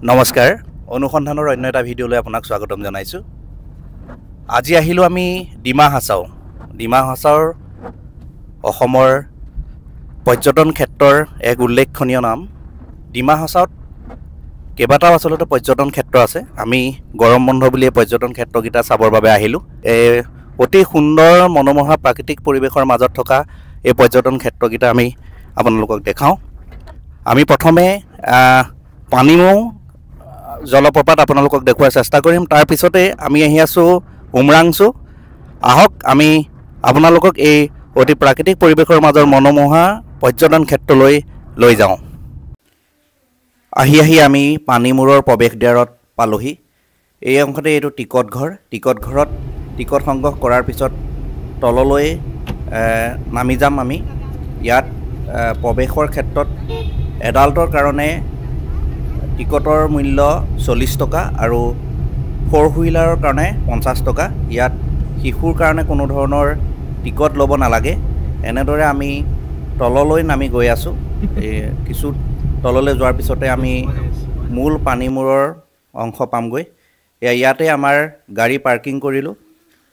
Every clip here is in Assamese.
নমস্কাৰ অনুসন্ধানৰ অন্য এটা ভিডিঅ'লৈ আপোনাক স্বাগতম জনাইছোঁ। আজি আহিলোঁ আমি ডিমা হাছাও। ডিমা হাছাওৰ অসমৰ পৰ্যটন ক্ষেত্ৰৰ এক উল্লেখনীয় নাম। ডিমা হাছাওত কেইবাটাও আচলতে পৰ্যটন ক্ষেত্ৰ আছে। আমি গৰম বন্ধ বুলিয়ে পৰ্যটন ক্ষেত্ৰকেইটা চাবৰ বাবে আহিলোঁ। অতি সুন্দৰ মনোমোহা প্ৰাকৃতিক পৰিৱেশৰ মাজত থকা এই পৰ্যটন ক্ষেত্ৰকেইটা আমি আপোনালোকক দেখাওঁ। আমি প্ৰথমে পানীমৌ জলপ্ৰপাত আপোনালোকক দেখুৱাৰ চেষ্টা কৰিম। তাৰ পিছতে আমি আহি আছোঁ উমৰাংচু। আহক আমি আপোনালোকক এই অতি প্ৰাকৃতিক পৰিৱেশৰ মাজৰ মনোমোহা পৰ্যটন ক্ষেত্ৰলৈ লৈ যাওঁ। আহি আমি পানীমূৰৰ প্ৰৱেশ দ্বাৰত পালোহি। এই অংশতে এইটো টিকট ঘৰ। টিকট ঘৰত টিকট সংগ্ৰহ কৰাৰ পিছত তললৈ নামি যাম আমি। ইয়াত প্ৰৱেশৰ ক্ষেত্ৰত এডাল্টৰ কাৰণে টিকটৰ মূল্য 40 টকা আৰু 4 হুইলাৰৰ কাৰণে 50 টকা। ইয়াত শিশুৰ কাৰণে কোনো ধৰণৰ টিকট ল'ব নালাগে। এনেদৰে আমি তললৈ নামি গৈ আছোঁ। কিছু তললৈ যোৱাৰ পিছতে আমি মূল পানীমূৰৰ অংশ পামগৈ। ইয়াতে আমাৰ গাড়ী পাৰ্কিং কৰিলোঁ।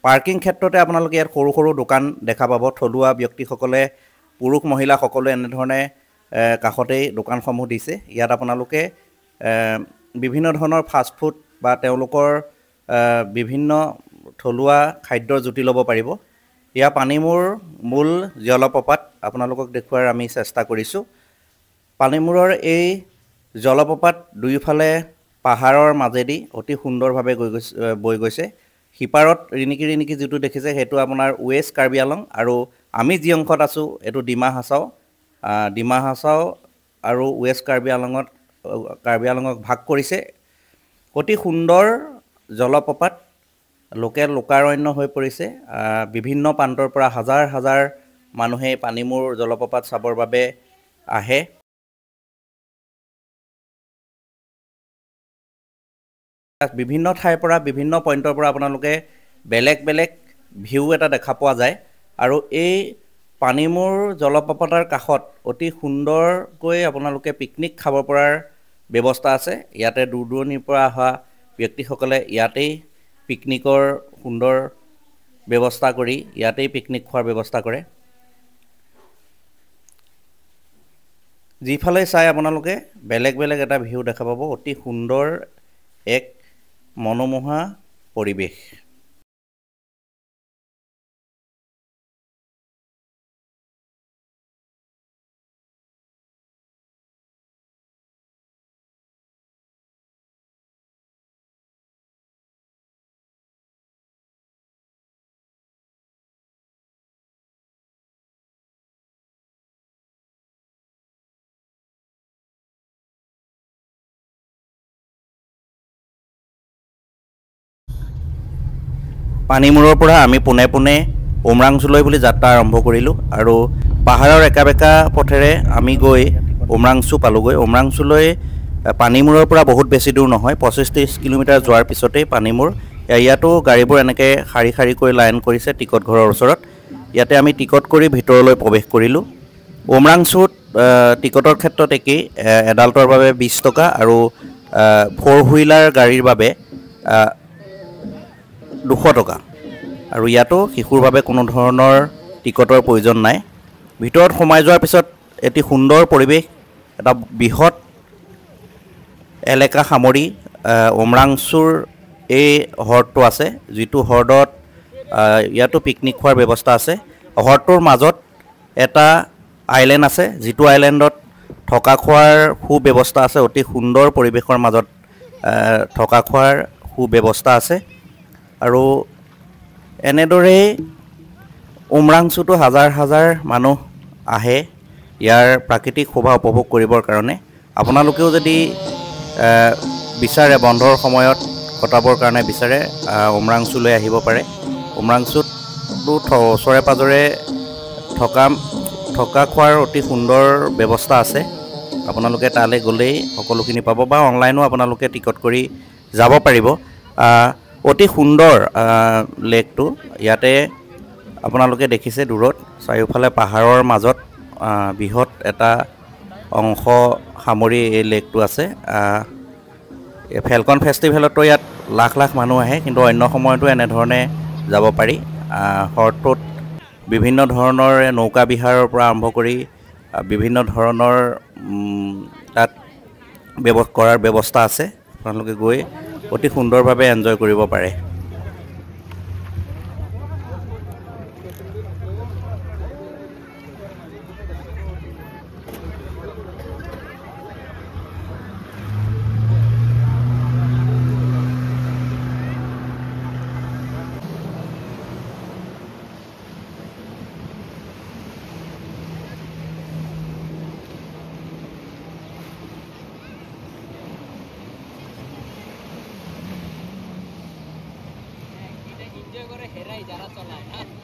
পাৰ্কিং ক্ষেত্ৰতে আপোনালোকে ইয়াত সৰু সৰু দোকান দেখা পাব। থলুৱা ব্যক্তিসকলে পুৰুষ মহিলা সকলোৱে এনেধৰণে কাষতেই দোকানসমূহ দিছে। ইয়াত আপোনালোকে বিভিন্ন ধৰণৰ ফাষ্টফুড বা তেওঁলোকৰ বিভিন্ন থলুৱা খাদ্যৰ জুতি ল'ব পাৰিব। এয়া পানীমূৰ মূল জলপ্ৰপাত আপোনালোকক দেখুৱাৰ আমি চেষ্টা কৰিছোঁ। পানীমূৰৰ এই জলপ্ৰপাত দুয়োফালে পাহাৰৰ মাজেদি অতি সুন্দৰভাৱে বৈ গৈছে। সিপাৰত ৰিণিকি যিটো দেখিছে সেইটো আপোনাৰ ৱেষ্ট কাৰ্বি আংলং আৰু আমি যি অংশত আছোঁ এইটো ডিমা হাছাও। ডিমা হাছাও আৰু ৱেষ্ট কাৰ্বি আংলঙক ভাগ কৰিছে। অতি সুন্দৰ জলপ্ৰপাত, লোকাৰণ্য হৈ পৰিছে। বিভিন্ন প্ৰান্তৰ পৰা হাজাৰ হাজাৰ মানুহে পানীমূৰ জলপ্ৰপাত চাবৰ বাবে আহে। বিভিন্ন ঠাইৰ পৰা বিভিন্ন পইণ্টৰ পৰা আপোনালোকে বেলেগ বেলেগ ভিউ এটা দেখা পোৱা যায়। আৰু এই পানীমূৰ জলপ্ৰপাতৰ কাষত অতি সুন্দৰকৈ আপোনালোকে পিকনিক খাব পৰাৰ ব্যৱস্থা আছে। ইয়াতে দূৰ দূৰণিৰ পৰা অহা ব্যক্তিসকলে ইয়াতেই পিকনিকৰ সুন্দৰ ব্যৱস্থা কৰি ইয়াতেই পিকনিক খোৱাৰ ব্যৱস্থা কৰে। যিফালে চাই আপোনালোকে বেলেগ বেলেগ এটা ভিউ দেখা পাব। অতি সুন্দৰ এক মনোমোহা পৰিৱেশ। পানীমূৰৰ পৰা আমি পোনে পোনে উমৰাংচুলৈ বুলি যাত্ৰা আৰম্ভ কৰিলোঁ আৰু পাহাৰৰ একা বেকা পথেৰে আমি গৈ উমৰাংচু পালোঁগৈ। উমৰাংচুলৈ পানীমূৰৰ পৰা বহুত বেছি দূৰ নহয়, 25-30 কিলোমিটাৰ যোৱাৰ পিছতেই পানীমূৰ। ইয়াতো গাড়ীবোৰ এনেকৈ শাৰী শাৰীকৈ লাইন কৰিছে টিকট ঘৰৰ ওচৰত। ইয়াতে আমি টিকট কৰি ভিতৰলৈ প্ৰৱেশ কৰিলোঁ। উমৰাংচুত টিকটৰ ক্ষেত্ৰত একেই, এডাল্টৰ বাবে 20 টকা আৰু 4 হুইলাৰ গাড়ীৰ বাবে 200 টকা। আৰু ইয়াতো শিশুৰ বাবে কোনো ধৰণৰ টিকটৰ প্ৰয়োজন নাই। ভিতৰত সোমাই যোৱাৰ পিছত এটি সুন্দৰ পৰিৱেশ, এটা বৃহৎ এলেকা সামৰি উমৰাংচুৰ এই হ্ৰদটো আছে, যিটো হ্ৰদত ইয়াতো পিকনিক খোৱাৰ ব্যৱস্থা আছে। হ্ৰদটোৰ মাজত এটা আইলেণ্ড আছে, যিটো আইলেণ্ডত থকা খোৱাৰ সুব্যৱস্থা আছে। অতি সুন্দৰ পৰিৱেশৰ মাজত থকা খোৱাৰ সুব্যৱস্থা আছে। আৰু এনেদৰেই উমৰাংচুতো হাজাৰ হাজাৰ মানুহ আহে ইয়াৰ প্ৰাকৃতিক শোভা উপভোগ কৰিবৰ কাৰণে। আপোনালোকেও যদি বিচাৰে বন্ধৰ সময়ত কটাবৰ কাৰণে বিচাৰে উমৰাংচুলৈ আহিব পাৰে। উমৰাংচুতো ওচৰে পাঁজৰে থকা খোৱাৰ অতি সুন্দৰ ব্যৱস্থা আছে। আপোনালোকে তালৈ গ'লেই সকলোখিনি পাব বা অনলাইনো আপোনালোকে টিকট কৰি যাব পাৰিব। অতি সুন্দৰ লেকটো। ইয়াতে আপোনালোকে দেখিছে দূৰত চাৰিওফালে পাহাৰৰ মাজত বৃহৎ এটা অংশ সামৰি এই লেকটো আছে। এই ফেলকন ফেষ্টিভেলতো ইয়াত লাখ লাখ মানুহ আহে, কিন্তু অন্য সময়তো এনেধৰণে যাব পাৰি। হ্ৰদটোত বিভিন্ন ধৰণৰ নৌকা বিহাৰৰ পৰা আৰম্ভ কৰি বিভিন্ন ধৰণৰ তাত কৰাৰ ব্যৱস্থা আছে। আপোনালোকে গৈ অতি সুন্দৰভাৱে এনজয় কৰিব পাৰে। এনজয় কৰে হেৰাই যাৰা চলায়।